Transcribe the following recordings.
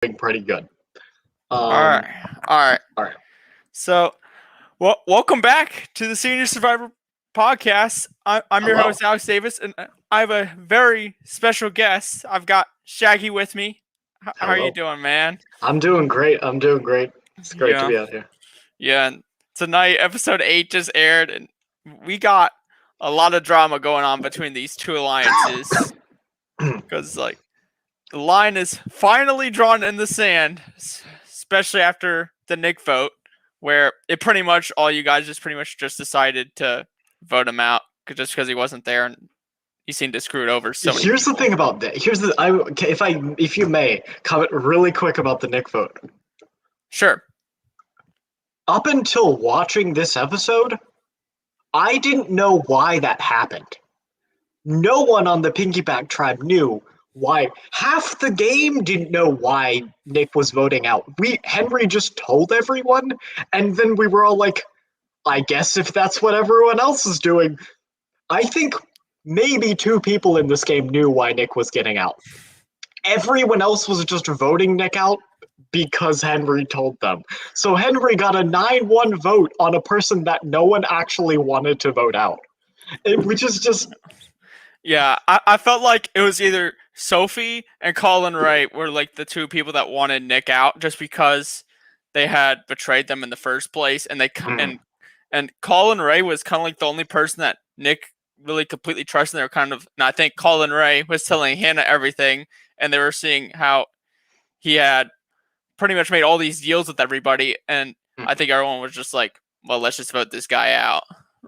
doing pretty good. All right, all right. All right. So, welcome back to the Senior Survivor podcast. I'm your Hello. host, Alex Davis, and I have a very special guest. I've got Shaggy with me. How are you Hello. doing, man? I'm doing great. It's great to Yeah, be out here. yeah. And tonight, episode 8 just aired, and we got a lot of drama going on between these two alliances. Because, the line is finally drawn in the sand, especially after the Nick vote, where it pretty much all you guys just decided to vote him out just because he wasn't there and he seemed to screw it over so many Here's the people. thing about that. If you may comment really quick about the Nick vote. Sure. Up until watching this episode, I didn't know why that happened. No one on the Pinkyback tribe knew why. Half the game didn't know why Nick was voting out. Henry just told everyone, and then we were all like, I guess if that's what everyone else is doing. I think maybe 2 people in this game knew why Nick was getting out. Everyone else was just voting Nick out because Henry told them. So Henry got a 9-1 vote on a person that no one actually wanted to vote out. Which is just... Yeah, I felt like it was either Sophie and Colin Wright were like the 2 people that wanted Nick out just because they had betrayed them in the first place, and and Colin Ray was kind of like the only person that Nick really completely trusted. They were kind of, and I think Colin Ray was telling Hannah everything, and they were seeing how he had pretty much made all these deals with everybody, and I think everyone was just like, well, let's just vote this guy out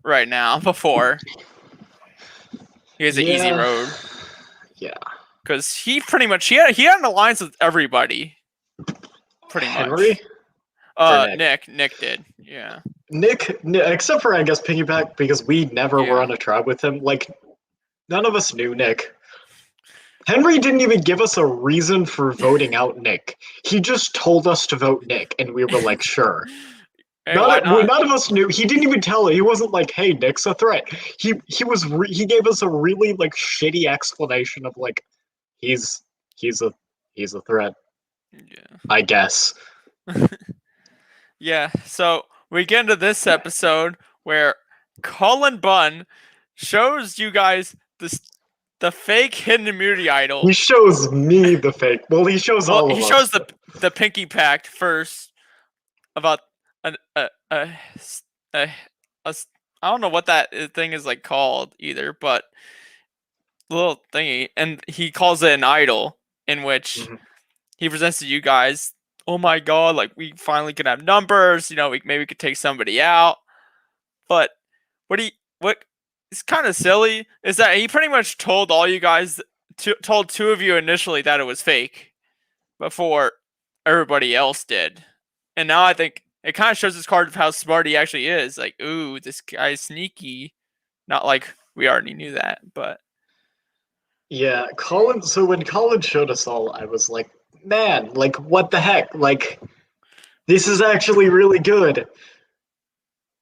right now before he has an easy road. Yeah. Because he pretty much, he had an alliance with everybody. Pretty Henry? much. Nick did, yeah. Nick, except for I guess Piggyback, because we never were Yeah. on a tribe with him. Like, none of us knew Nick. Henry didn't even give us a reason for voting out Nick. He just told us to vote Nick, and we were like, sure. Hey, why not? None of us knew. He didn't even tell it. He wasn't like, "Hey, Nick's a threat." He gave us a really like shitty explanation of like, he's a threat, Yeah. I guess. Yeah, so we get into this episode where Colin Bunn shows you guys the fake hidden immunity idol. He shows me the fake. Well, he shows all of us. He shows the Pinky Pact first about I don't know what that thing is like called either, but little thingy, and he calls it an idol in which he presents to you guys. Oh my god, like we finally can have numbers, maybe we could take somebody out. But what is kind of silly is that he pretty much told all you guys, told 2 of you initially that it was fake before everybody else did. And now I think it kind of shows his card of how smart he actually is. Like, ooh, this guy's sneaky. Not like we already knew that, but yeah, Colin. So when Colin showed us all, I was like, man, like what the heck? Like, this is actually really good.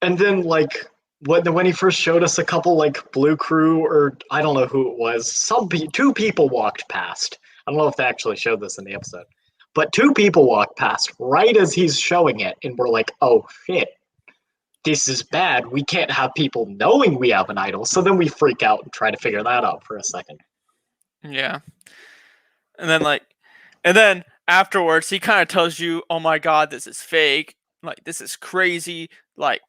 And then like when he first showed us a couple like Blue Crew, or I don't know who it was, 2 people walked past. I don't know if they actually showed this in the episode, but 2 people walked past right as he's showing it, and we're like, oh shit, this is bad. We can't have people knowing we have an idol. So then we freak out and try to figure that out for a second. yeah. And then afterwards, he kind of tells you, "Oh my god, this is fake. Like this is crazy. Like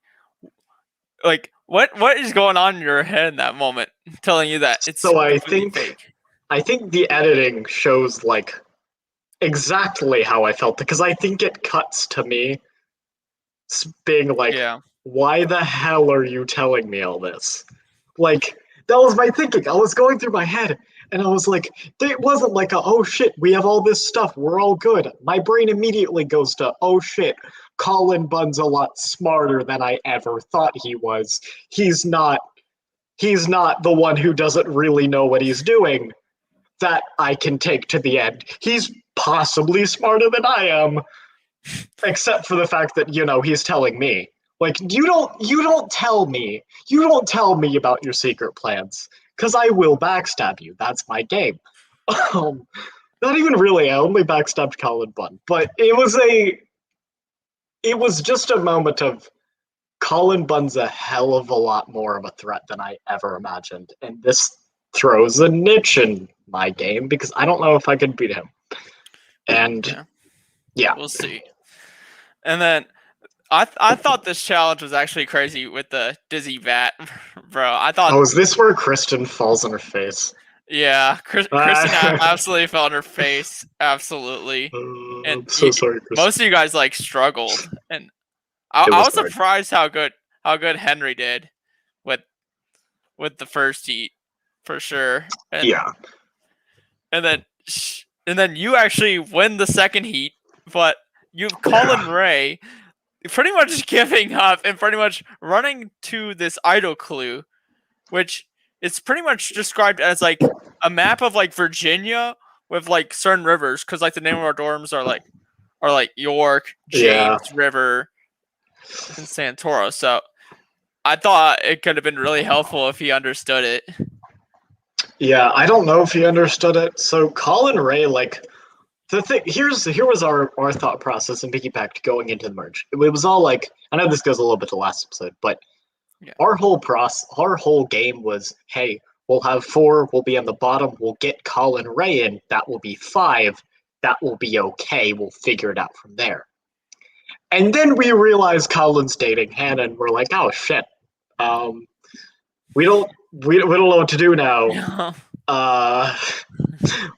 what is going on in your head in that moment, telling you that it's So fake?" I think the editing shows like exactly how I felt, because I think it cuts to me being like, Yeah. why the hell are you telling me all this? Like, that was my thinking. I was going through my head, and I was like, it wasn't like oh shit, we have all this stuff, we're all good. My brain immediately goes to, oh shit, Colin Bunn's a lot smarter than I ever thought he was. He's not the one who doesn't really know what he's doing that I can take to the end. He's possibly smarter than I am, except for the fact that, he's telling me. Like, you don't tell me about your secret plans, because I will backstab you. That's my game. Not even really. I only backstabbed Colin Bunn, but it was just a moment of Colin Bunn's a hell of a lot more of a threat than I ever imagined, and this throws a niche in my game because I don't know if I can beat him. And yeah. We'll see. And then I thought this challenge was actually crazy with the dizzy bat, bro. I thought. Oh, is this where Kristen falls on her face? Yeah, Kristen absolutely fell on her face, absolutely. And I'm so sorry, Kristen. most of you guys like struggled, and I was hard. surprised how good Henry did with the first heat, for sure. And, yeah. and then you actually win the second heat, but you've Colin Ray pretty much giving up and pretty much running to this idol clue, which is pretty much described as like a map of like Virginia with like certain rivers, because like the name of our dorms are like York, James River, and Santoro. So I thought it could have been really helpful if he understood it. Yeah, I don't know if he understood it. So Colin Ray, like the thing here was our thought process in Piggyback going into the merge. It was all like, I know this goes a little bit to last episode, but our whole game was, hey, we'll have 4, we'll be on the bottom, we'll get Colin Ray in, that will be 5, that will be okay, we'll figure it out from there. And then we realized Colin's dating Hannah, and we're like, oh shit, we don't know what to do now.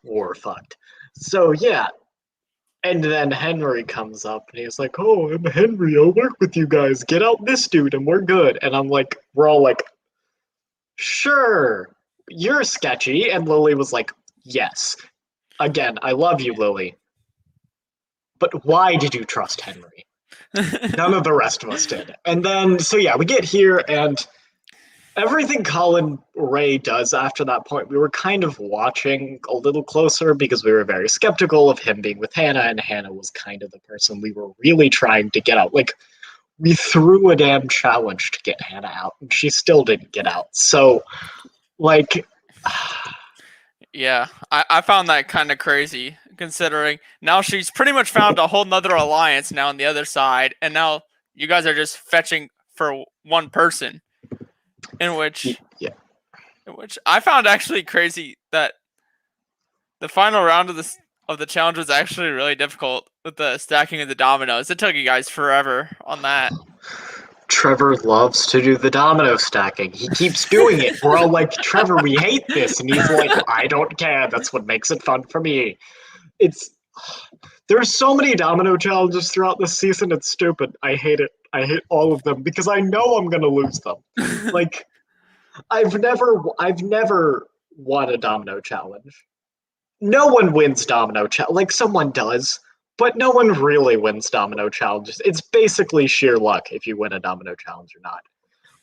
We're fucked. So yeah. And then Henry comes up and he's like, oh, I'm Henry, I'll work with you guys. Get out this dude and we're good. And I'm like, we're all like, sure, you're sketchy. And Lily was like, yes. Again, I love you, Lily. But why did you trust Henry? None of the rest of us did. And then, so yeah, we get here and everything Colin Ray does after that point, we were kind of watching a little closer because we were very skeptical of him being with Hannah, and Hannah was kind of the person we were really trying to get out. Like, we threw a damn challenge to get Hannah out, and she still didn't get out. So, like... yeah, I found that kind of crazy, considering now she's pretty much found a whole nother alliance now on the other side, and now you guys are just fetching for one person. In which I found actually crazy that the final round of the challenge was actually really difficult with the stacking of the dominoes. It took you guys forever on that. Trevor loves to do the domino stacking. He keeps doing it. We're all like, Trevor, we hate this. And he's like, I don't care. That's what makes it fun for me. There's so many domino challenges throughout this season. It's stupid. I hate it. I hate all of them because I know I'm gonna lose them. Like, I've never won a domino challenge. No one wins domino challenge. Like, someone does, but no one really wins domino challenges. It's basically sheer luck if you win a domino challenge or not.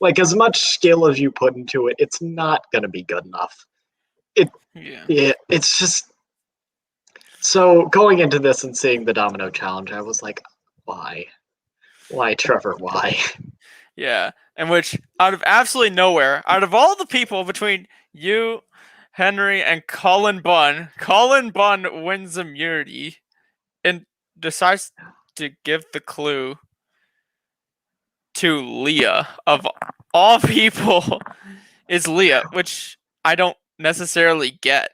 Like, as much skill as you put into it, it's not gonna be good enough. It's just. So going into this and seeing the domino challenge, I was like, why? Why, Trevor, why? Yeah, in which, out of absolutely nowhere, out of all the people between you, Henry, and Colin Bunn wins immunity and decides to give the clue to Leah. Of all people, is Leah, which I don't necessarily get.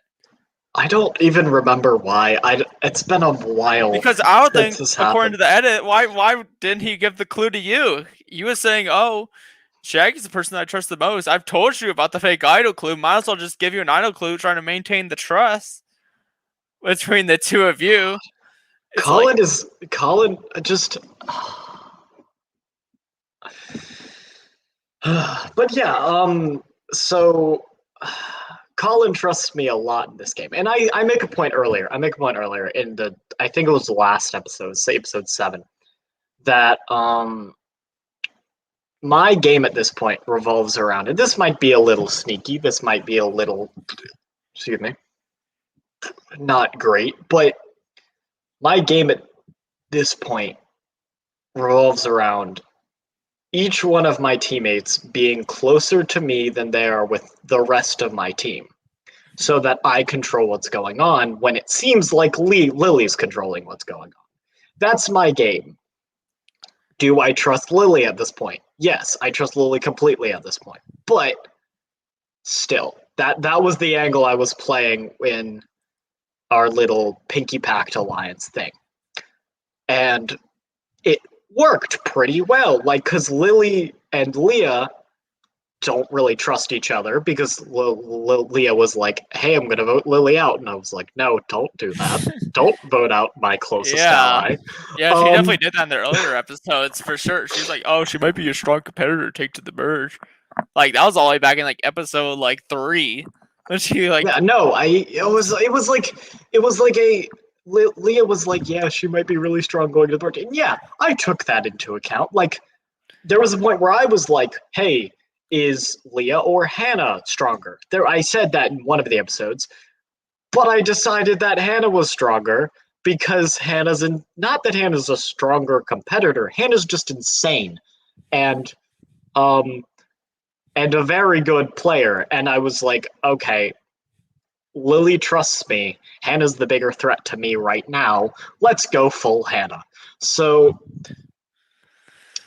I don't even remember why. It's been a while. Because I would think, according to the edit, why didn't he give the clue to you? You was saying, oh, Shaggy's the person I trust the most. I've told you about the fake idol clue. Might as well just give you an idol clue, trying to maintain the trust between the two of you. Colin just. But yeah, so Colin trusts me a lot in this game, and I make a point earlier. In I think it was the last episode, say episode 7, that my game at this point revolves around, and this might be a little sneaky. This might be a little, excuse me, not great, but my game at this point revolves around each one of my teammates being closer to me than they are with the rest of my team. so that I control what's going on when it seems like Lily's controlling what's going on. That's my game. Do I trust Lily at this point? Yes, I trust Lily completely at this point. But still, that was the angle I was playing in our little Pinky Pact Alliance thing. And it worked pretty well. Like, because Lily and Leah don't really trust each other because Leah was like, hey, I'm going to vote Lily out. And I was like, no, don't do that. Don't vote out my closest Yeah. ally. Yeah, she definitely did that in the earlier episodes for sure. She was like, "Oh, she might be a strong competitor to take to the merge." Like that was all the way back in like episode like 3. When she like Yeah, no, it was like a Leah was like, yeah, she might be really strong going to the board. And yeah, I took that into account. Like, there was a point where I was like, hey, is Leah or Hannah stronger? There, I said that in one of the episodes, but I decided that Hannah was stronger because not that Hannah's a stronger competitor. Hannah's just insane, and um, and a very good player. And I was like, okay, Lily trusts me. Hannah's the bigger threat to me right now. Let's go full Hannah. So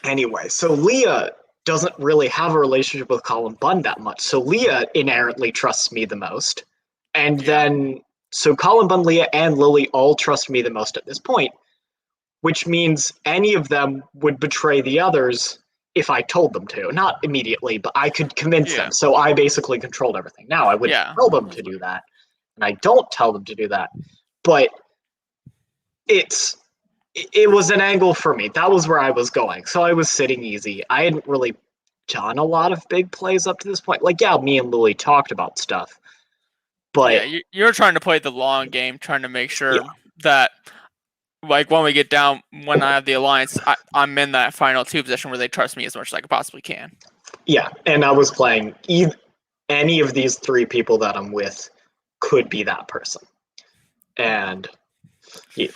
anyway, so Leah doesn't really have a relationship with Colin Bunn that much. So Leah inherently trusts me the most. And yeah. then, so Colin Bunn, Leah, and Lily all trust me the most at this point, which means any of them would betray the others if I told them to. Not immediately, but I could convince Yeah. them. So I basically controlled everything. Now, I wouldn't Yeah. tell them to do that, and I don't tell them to do that. But it was an angle for me. That was where I was going. So I was sitting easy. I hadn't really done a lot of big plays up to this point. Like, yeah, me and Lily talked about stuff, but Yeah, you're trying to play the long game, trying to make sure yeah, that like when we get down, when I have the alliance, I'm in that final 2 position where they trust me as much as I possibly can. yeah. And I was playing any of these 3 people that I'm with could be that person. And yeah,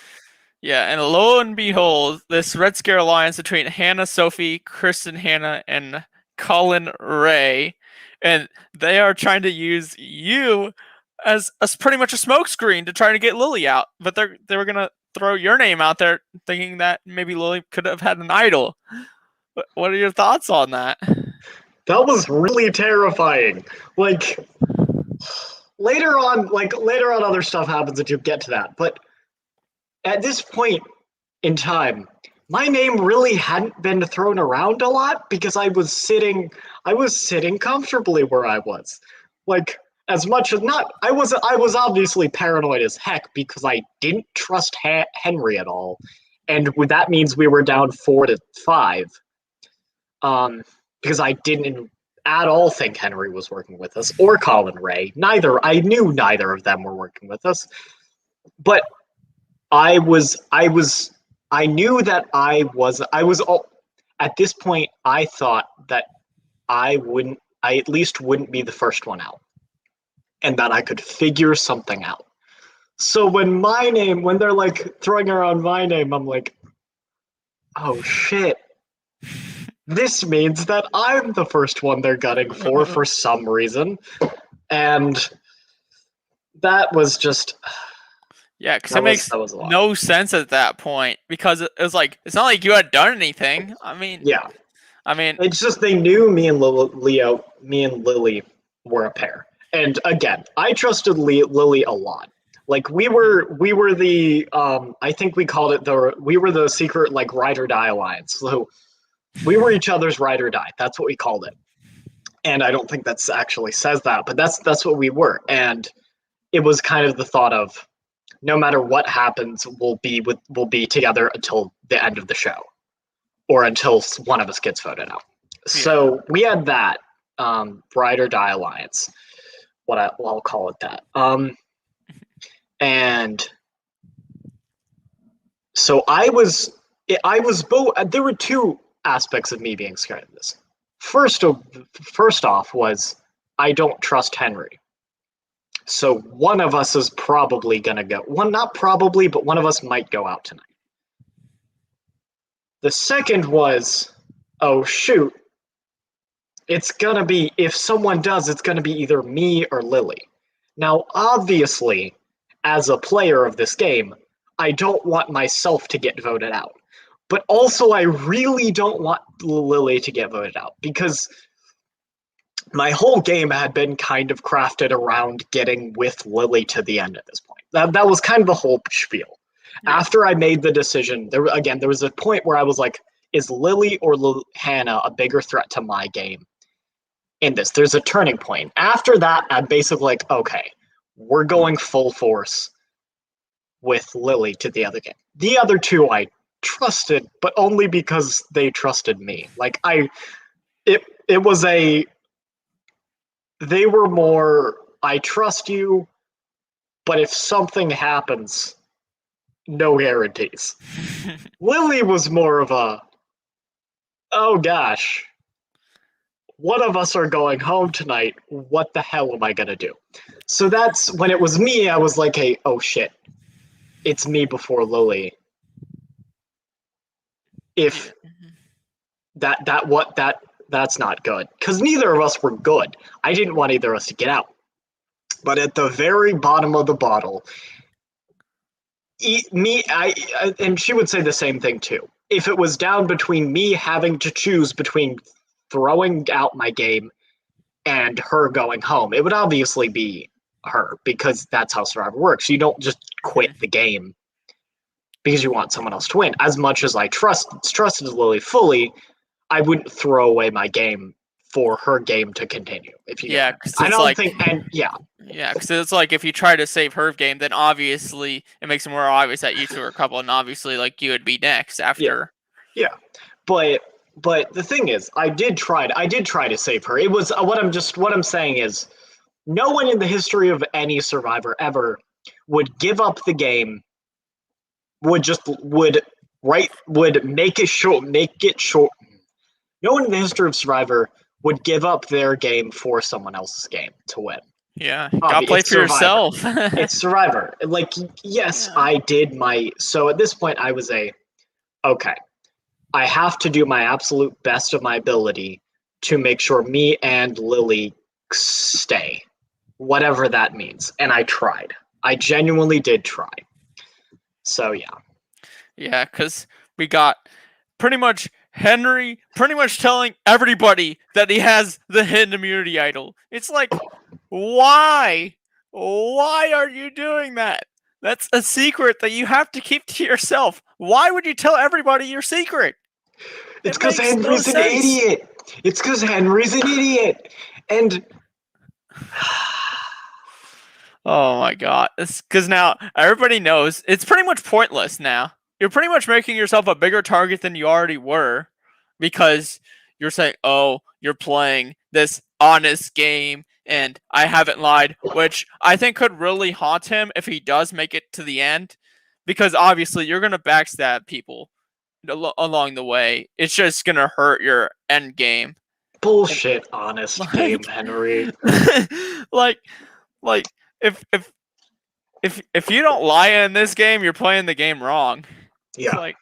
Yeah, and lo and behold, this Red Scare alliance between Hannah, Sophie, Kristen, Hannah, and Colin Ray, and they are trying to use you as pretty much a smokescreen to try to get Lily out. But they were gonna throw your name out there, thinking that maybe Lily could have had an idol. What are your thoughts on that? that was really terrifying. Like, later on, other stuff happens that you get to that. But at this point in time, my name really hadn't been thrown around a lot because I was sitting comfortably where I was. Like, as much as not, I was obviously paranoid as heck because I didn't trust Henry at all, and that means we were down 4-5. Because I didn't at all think Henry was working with us or Colin Ray. I knew neither of them were working with us, but I knew that at this point, I thought that I at least wouldn't be the first one out, and that I could figure something out. So when they're like throwing around my name, I'm like, oh shit. This means that I'm the first one they're gunning for some reason. And that was just Yeah, because it makes that was a lot. no sense at that point because it was like it's not like you had done anything. Yeah. I mean, It's just they knew me and Lily were a pair. And again, I trusted Lily a lot. Like we were the I think we called it we were the secret like ride or die alliance. So we were each other's ride or die. That's what we called it. And I don't think that's actually says that, but that's what we were. And it was kind of the thought of no matter what happens, we'll be together until the end of the show, or until one of us gets voted out. yeah, So we had that ride or die alliance. I'll call it that. And so I was both. There were 2 aspects of me being scared of this. First off was I don't trust Henry. So one of us is probably gonna go. Not probably, but one of us might go out tonight. The second was, oh shoot, it's gonna be, if someone does, it's gonna be either me or Lily. Now, obviously, as a player of this game, I don't want myself to get voted out. But also, I really don't want Lily to get voted out because my whole game had been kind of crafted around getting with Lily to the end at this point. That was kind of the whole spiel. Yeah. After I made the decision, there was a point where I was like, is Lily or Hannah a bigger threat to my game in this? There's a turning point. After that, I'm basically like, okay, we're going full force with Lily to the other game. The other two I trusted, but only because they trusted me. Like it was a they were more I trust you, but if something happens, no guarantees. Lily was more of a oh gosh, one of us are going home tonight. What the hell am I gonna do? So that's when it was me, I was like, hey, oh shit. It's me before Lily. If that's not good. Because neither of us were good. I didn't want either of us to get out. But at the very bottom of the bottle, and she would say the same thing too. If it was down between me having to choose between throwing out my game and her going home, it would obviously be her because that's how Survivor works. You don't just quit the game because you want someone else to win. As much as I trusted Lily fully, I wouldn't throw away my game for her game to continue. If you Yeah, because I it's don't like think, and yeah, yeah, because it's like if you try to save her game, then obviously it makes it more obvious that you two are a couple, and obviously like you would be next after. yeah. But the thing is, I did try to save her. It was what I'm saying is, no one in the history of any Survivor ever would give up the game. Would make it short. No one in the history of Survivor would give up their game for someone else's game to win. Yeah, gotta play It's for Survivor. yourself. It's Survivor. Like, yes, Yeah. I did my. So at this point, I was okay. I have to do my absolute best of my ability to make sure me and Lily stay, whatever that means. And I tried. I genuinely did try. So yeah. Yeah, because we got pretty much Henry pretty much telling everybody that he has the hidden immunity idol. It's like, why? Why are you doing that? That's a secret that you have to keep to yourself. Why would you tell everybody your secret? It's It because makes no Henry's an sense. idiot. It's because Henry's an idiot. And Oh my god. Because now everybody knows it's pretty much pointless now. You're pretty much making yourself a bigger target than you already were because you're saying, oh, you're playing this honest game and I haven't lied, which I think could really haunt him if he does make it to the end because obviously you're going to backstab people along the way. It's just going to hurt your end game. bullshit, honest game, Like, Henry. like, like if you don't lie in this game, you're playing the game wrong. It's Yeah. like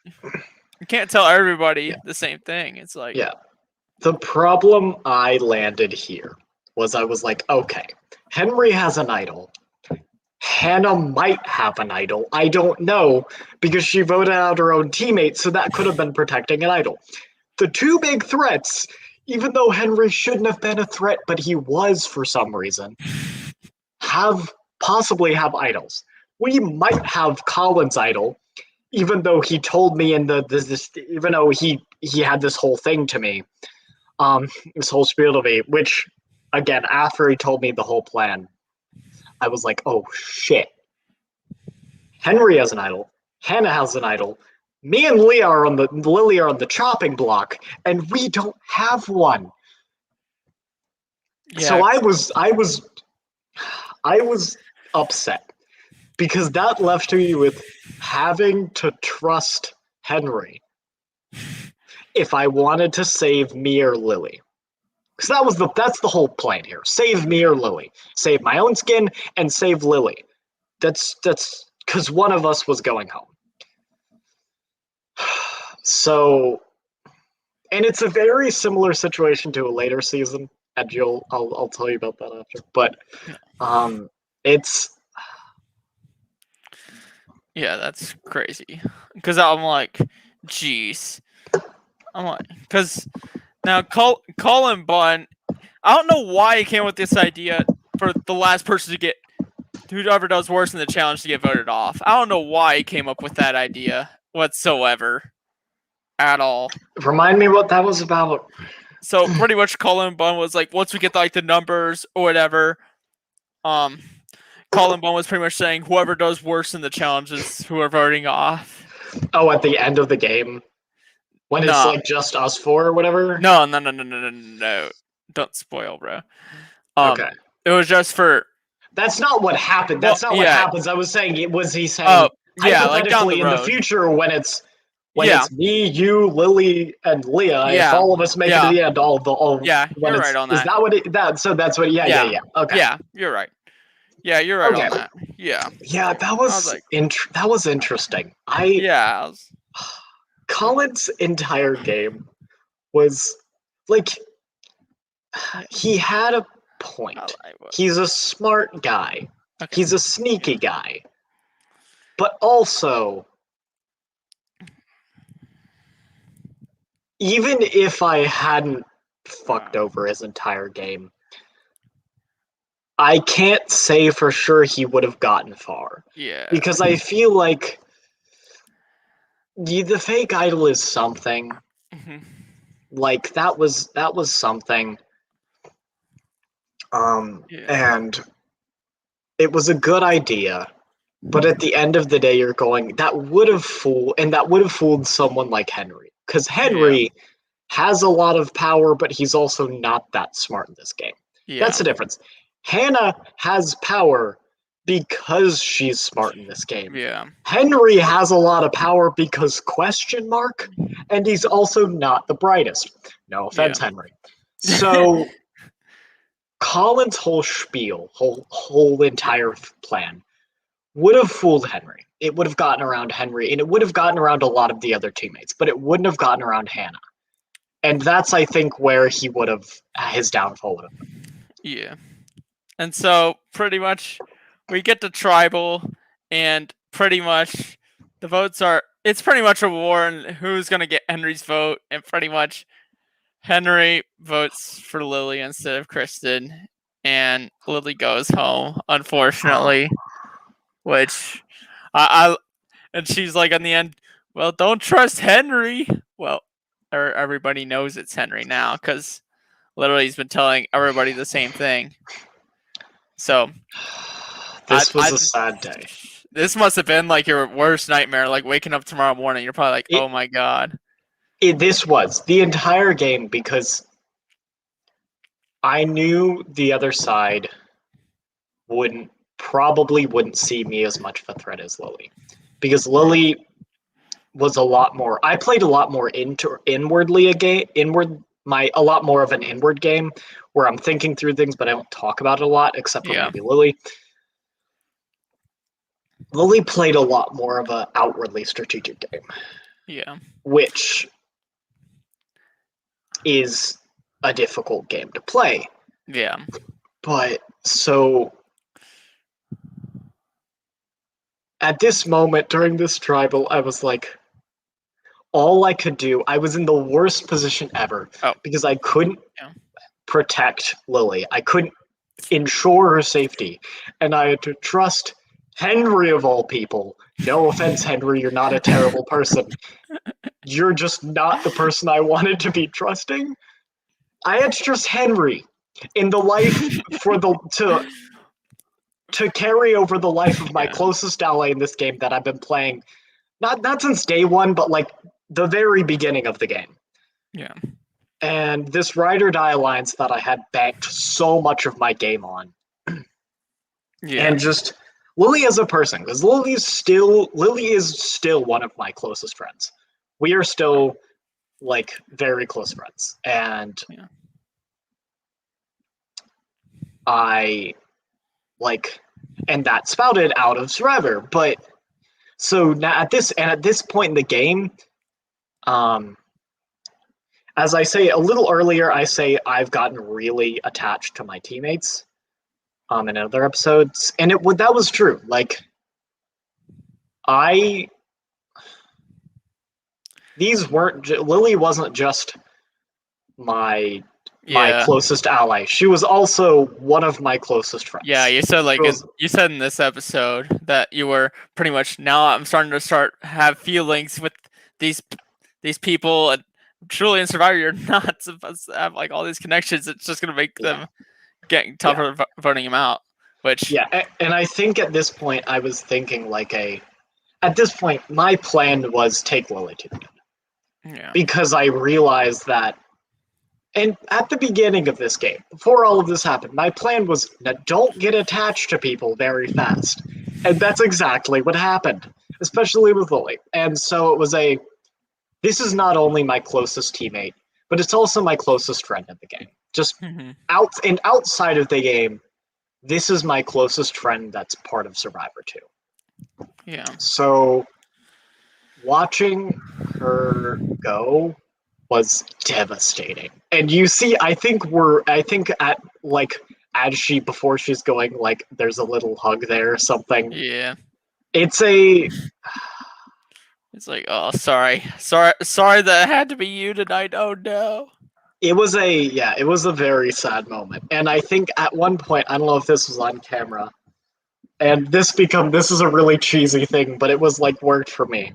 you can't tell everybody Yeah. the same thing. It's like Yeah. The problem I landed here was I was like, okay, Henry has an idol. Hannah might have an idol. I don't know because she voted out her own teammate, so that could have been protecting an idol. The two big threats, even though Henry shouldn't have been a threat, but he was for some reason, possibly have idols. We might have Colin's idol, even though he told me in even though he had this whole thing to me, this whole spiel to me, which again, after he told me the whole plan, I was like, oh shit. Henry has an idol. Hannah has an idol. Me and Lily are on the chopping block, and we don't have one. yeah, So I was upset because that left me with having to trust Henry if I wanted to save me or Lily. Because that's the whole plan here. Save me or Lily. Save my own skin and save Lily. That's because one of us was going home. So, and it's a very similar situation to a later season, and I'll tell you about that after. But It's Yeah, that's crazy. Because I'm like, jeez. I'm like, because now Colin Bunn, I don't know why he came with this idea for the last person to get, whoever does worse in the challenge to get voted off. I don't know why he came up with that idea whatsoever at all. remind me what that was about. So pretty much Colin Bunn was like, once we get like the numbers or whatever, um, Colin Bunn was pretty much saying whoever does worse in the challenge is who are voting off. Oh, at the end of the game when it's No, like just us four or whatever. no. Don't spoil, bro. Um, Okay, it was just for that's not what happened. well, That's not what yeah. happens. I was saying it was he Oh, saying yeah, like down the hypothetically in the road. future when Yeah, it's me, you, Lily, and Leah. If yeah, all of us make it to yeah, the end, all yeah. when You're right it's on is that. that what it that so that's what Yeah, okay. yeah. You're right. Yeah, you're right Okay. on that. Yeah, Yeah, I was like, that was interesting. I yeah, Colin's entire game was like he had a point. He's a smart guy. okay. He's a sneaky guy. But also, even if I hadn't fucked over his entire game, I can't say for sure he would have gotten far. Yeah. Because I feel like the fake idol is something. Mhm. Like that was something. Yeah. And it was a good idea. But at the end of the day, you're going, that would have fooled someone like Henry. Because Yeah. Henry has a lot of power, but he's also not that smart in this game. That's Yeah. the difference. Hannah has power because she's smart in this game. Yeah. Henry has a lot of power because question mark, and he's also not the brightest. No offense, Yeah. Henry. So Colin's whole spiel, whole entire plan would have fooled Henry. It would have gotten around Henry, and it would have gotten around a lot of the other teammates, but it wouldn't have gotten around Hannah. And that's, I think, where he would have his downfall would have been. Yeah. And so pretty much we get to tribal and pretty much the votes are it's pretty much a war on who's gonna get Henry's vote, and pretty much Henry votes for Lily instead of Kristen, and Lily goes home, unfortunately. Which I and she's like in the end, well, don't trust Henry. Well, everybody knows it's Henry now because literally he's been telling everybody the same thing. So This was I a sad day. this must have been like your worst nightmare. Like waking up tomorrow morning, you're probably like, It, oh my god. this was the entire game because I knew the other side wouldn't see me as much of a threat as Lily, because Lily was a lot more. I played a lot more inwardly a lot more of an inward game where I'm thinking through things, but I don't talk about it a lot, except for Yeah. maybe Lily. Lily played a lot more of a outwardly strategic game, Yeah. which is a difficult game to play. Yeah. But so at this moment during this tribal, I was like, all I could do, I was in the worst position ever Oh. because I couldn't Yeah. protect Lily. I couldn't ensure her safety. And I had to trust Henry of all people. No offense, Henry, you're not a terrible person. You're just not the person I wanted to be trusting. I had to trust Henry in the life for the to carry over the life of my Yeah. closest ally in this game that I've been playing not since day one, but like the very beginning of the game. Yeah. And this ride or die alliance that I had banked so much of my game on. Yeah. And just Lily as a person, because Lily is still one of my closest friends. We are still like very close friends. And Yeah. I like and that spouted out of Survivor. But so now at this point in the game, as I say a little earlier, I say I've gotten really attached to my teammates. in other episodes, and that was true. Like, I these weren't Lily wasn't just my Yeah. closest ally. She was also one of my closest Yeah, friends. you said She was, you said in this episode that you were pretty much now I'm starting to have feelings with these these people and truly in Survivor you're not supposed to have like all these connections. It's just gonna make yeah, them getting yeah, tougher voting him out. Which yeah. And I think at this point I was thinking like at this point my plan was take Lily to the end yeah. because I realized that. And at the beginning of this game, before all of this happened, my plan was don't get attached to people very fast. And that's exactly what happened, especially with Lily. And so it was this is not only my closest teammate, but it's also my closest friend in the game. Just Mhm. outside of the game, this is my closest friend that's part of Survivor 2. Yeah. So watching her go was devastating. And you see, I think at like as before she's going, like there's a little hug there or something. Yeah. It's a It's like, oh sorry that it had to be you tonight. Oh no. it was a very sad moment. And I think at one point, I don't know if this was on camera, and this is a really cheesy thing, but it was like worked for me.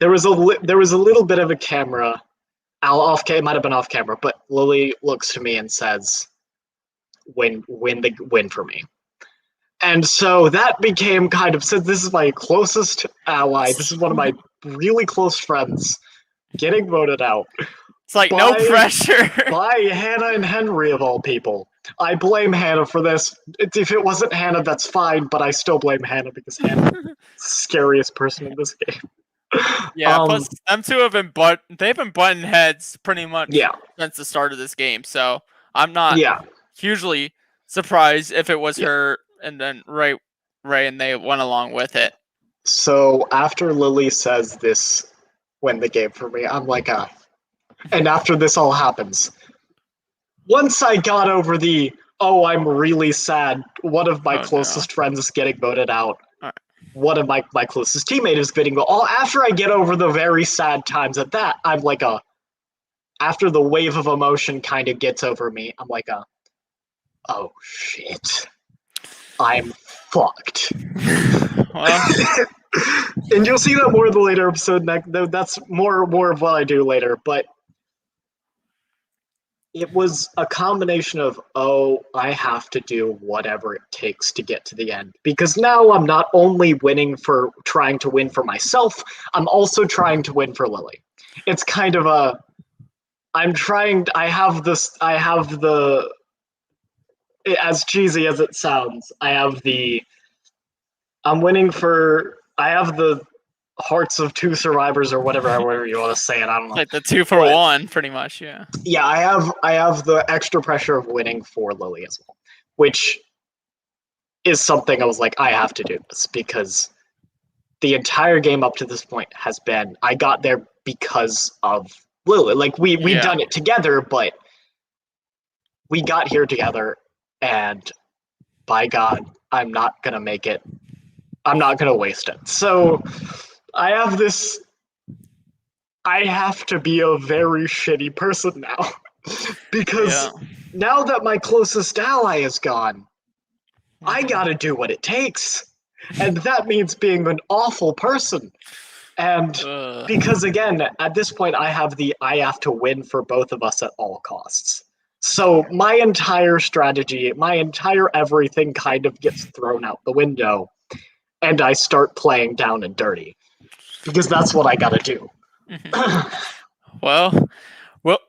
There was a little bit of a camera it might have been off camera, but Lily looks to me and says, win for me. And so that became kind of, since this is my closest ally, this is one of my really close friends getting voted out It's like no by pressure. by Hannah and Henry of all people. I blame Hannah for this. If it wasn't Hannah, that's fine, but I still blame Hannah because Hannah's the scariest person in this game. Yeah, plus them two have they've been butting heads pretty much Yeah, since the start of this game, so I'm not yeah, hugely surprised if it was yeah. her and then Ray and they went along with it. So after Lily says this, win the game for me, I'm like, and after this all happens, once I got over oh, I'm really sad, one of my Oh no. closest friends is getting voted out, Alright. one of my closest teammates is getting all after I get over the very sad times at that, I'm like after the wave of emotion kind of gets over me, I'm like oh shit. I'm fucked. Well, And you'll see that more in the later episode. That's more of what I do later. But it was a combination of, oh, I have to do whatever it takes to get to the end. Because now I'm not only trying to win for myself, I'm also trying to win for Lily. It's kind of I have as cheesy as it sounds, I have the hearts of two survivors or whatever you want to say it. I don't know. like the 2 for But 1 pretty much, yeah. yeah, I have the extra pressure of winning for Lily as well, which is something I was like, I have to do this because the entire game up to this point has been I got there because of Lily. Like we've done it together, but we got here together, and by God, I'm not gonna make it. I'm not gonna waste it. So I have this. I have to be a very shitty person now because Yeah. now that my closest ally is gone, I Mhm. gotta do what it takes. And that means being an awful person. And Ugh. because again, at this point, I have to win for both of us at all costs. So my entire strategy, my entire everything kind of gets thrown out the window, and I start playing down and dirty because that's what I gotta do. Mhm. Well,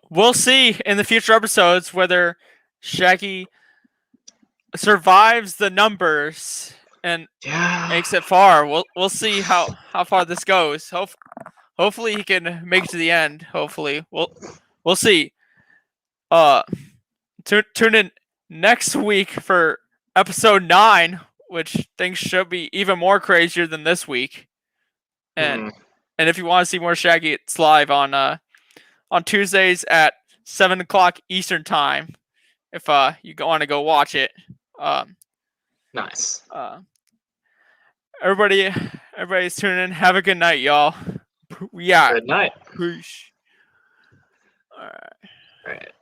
we'll see in the future episodes whether Shaggy survives the numbers and Yeah. makes it far. We'll see how far this goes. Hopefully he can make it to the end. Hopefully we'll see. Uh, tune in next week for episode 9, which things should be even more crazier than this week. And Hmm. and if you want to see more Shaggy, it's live on Tuesdays at 7 o'clock Eastern time. If you want to go watch it. Um, Nice. Everybody's tuning in. Have a good night, y'all. Yeah. Good night. Peace. All right. All right.